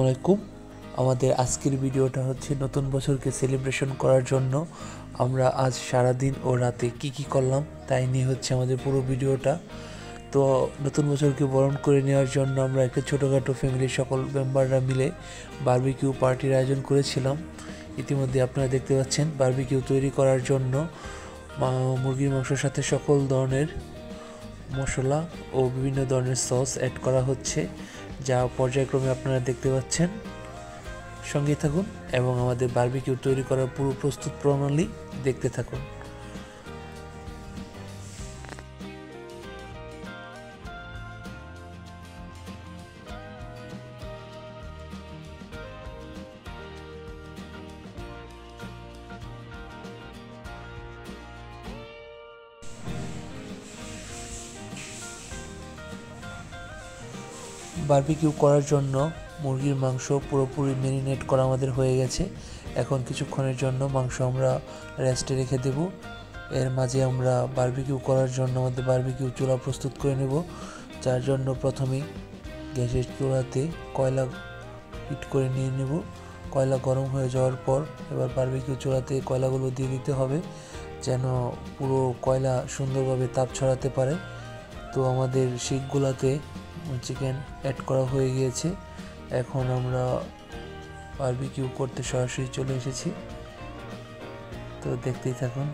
আলাইকুম। আমাদের আজকের ভিডিওটা হচ্ছে নতুন বছরকে সেলিব্রেশন করার জন্য আমরা আজ সারাদিন ও রাতে কি করলাম তাই নিয়ে হচ্ছে আমাদের পুরো ভিডিওটা। তো নতুন বছরকে বরণ করে নেওয়ার জন্য আমরা একটা ছোটোখাটো ফ্যামিলির সকল মেম্বাররা মিলে বারবিকিউ পার্টির আয়োজন করেছিলাম। ইতিমধ্যে আপনারা দেখতে পাচ্ছেন বারবিকিউ তৈরি করার জন্য মুরগির মাংসের সাথে সকল ধরনের মশলা ও বিভিন্ন ধরনের সস অ্যাড করা হচ্ছে, যা পর্যায়ক্রমে আপনারা দেখতে পাচ্ছেন। সঙ্গে থাকুন এবং আমাদের বারবিকিউ তৈরি করার পুরো প্রস্তুত প্রণালী দেখতে থাকুন। বারবিকিউ করার জন্য মুরগির মাংস পুরোপুরি ম্যারিনেট করা আমাদের হয়ে গেছে। এখন কিছুক্ষণের জন্য মাংস আমরা রেস্টে রেখে দেব। এর মাঝে আমরা বারবিকিউ করার জন্য আমাদের বারবিকিউ চুলা প্রস্তুত করে নেব, যার জন্য প্রথমেই গ্যাসের চুলাতে কয়লা হিট করে নিয়ে নেব। কয়লা গরম হয়ে যাওয়ার পর এবার বারবিকিউ চুলাতে কয়লাগুলো দিয়ে দিতে হবে, যেন পুরো কয়লা সুন্দরভাবে তাপ ছড়াতে পারে। তো আমাদের শিকগুলাতে চিকেন অ্যাড করা হয়ে গিয়েছে। এখন আমরা বারবিকিউ করতে সরাসরি চলে এসেছি, তো দেখতেই থাকুন।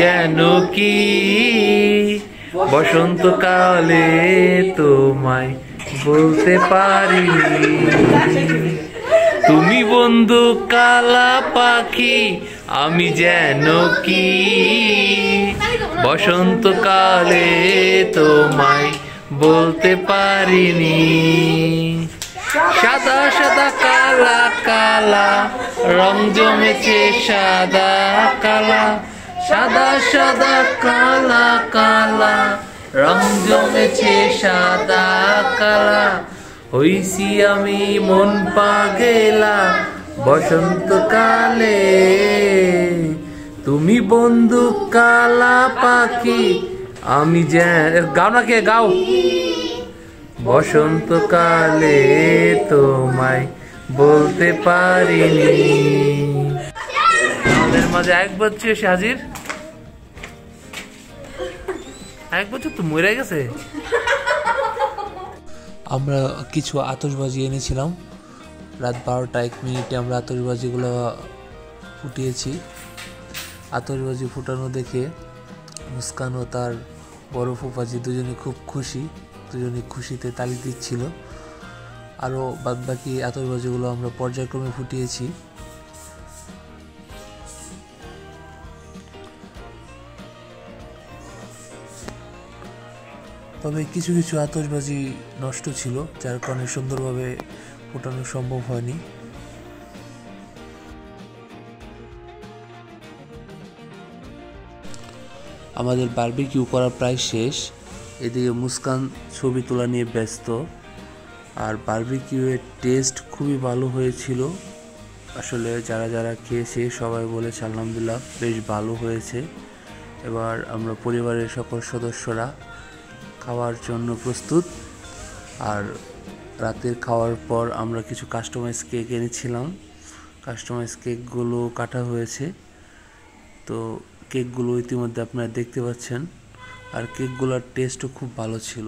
যেন কি বসন্তকালে তোমায় বলতে পারিনি, তুমি বন্ধু কালা পাখি, আমি যেন কি বসন্তকালে তোমায় বলতে পারিনি। সাদা সাদা কালা কালা রং জমেছে সাদা কালা, সাদা সাদা কালা কালা রং জমেছে সাদা কালা, হইছি আমি মন পাগেলা বসন্তকালে, তুমি বন্ধু কালা পাখি, আমি গাও না কে গাও, বসন্তকালে তোমায় বলতে পারিনি। আমাদের মাঝে এক বছর এসে হাজির, এক বছর তো মরে গেছে। আমরা কিছু আতশবাজি এনেছিলাম, রাত 12টা 1 মিনিটে আমরা আতশবাজিগুলো ফুটিয়েছি। আতশবাজি ফুটানো দেখে মুস্কান ও তার বড় ফুফাজি দুজনে খুব খুশি, দুজনে খুশিতে তালি দিচ্ছিল। আরও বাদবাকি আতশবাজিগুলো আমরা পর্যায়ক্রমে ফুটিয়েছি। তবে কিছু কিছু আতশবাজি নষ্ট ছিল, যার কারণে সুন্দরভাবে ফোটানো সম্ভব হয়নি। আমাদের বারবিকিউ করা প্রায় শেষ। এদিকে মুস্কান ছবি তোলা নিয়ে ব্যস্ত। আর বারবিকিউয়ের টেস্ট খুবই ভালো হয়েছিল। আসলে যারা যারা খেয়েছে সবাই বলেছে আলহামদুলিল্লাহ বেশ ভালো হয়েছে। এবার আমরা পরিবারের সকল সদস্যরা খাওয়ার জন্য প্রস্তুত। আর রাতের খাওয়ার পর আমরা কিছু কাস্টমাইজ কেক এনেছিলাম, কাস্টমাইজ কেকগুলো কাটা হয়েছে। তো কেকগুলো ইতিমধ্যে আপনারা দেখতে পাচ্ছেন, আর কেকগুলোর টেস্টও খুব ভালো ছিল।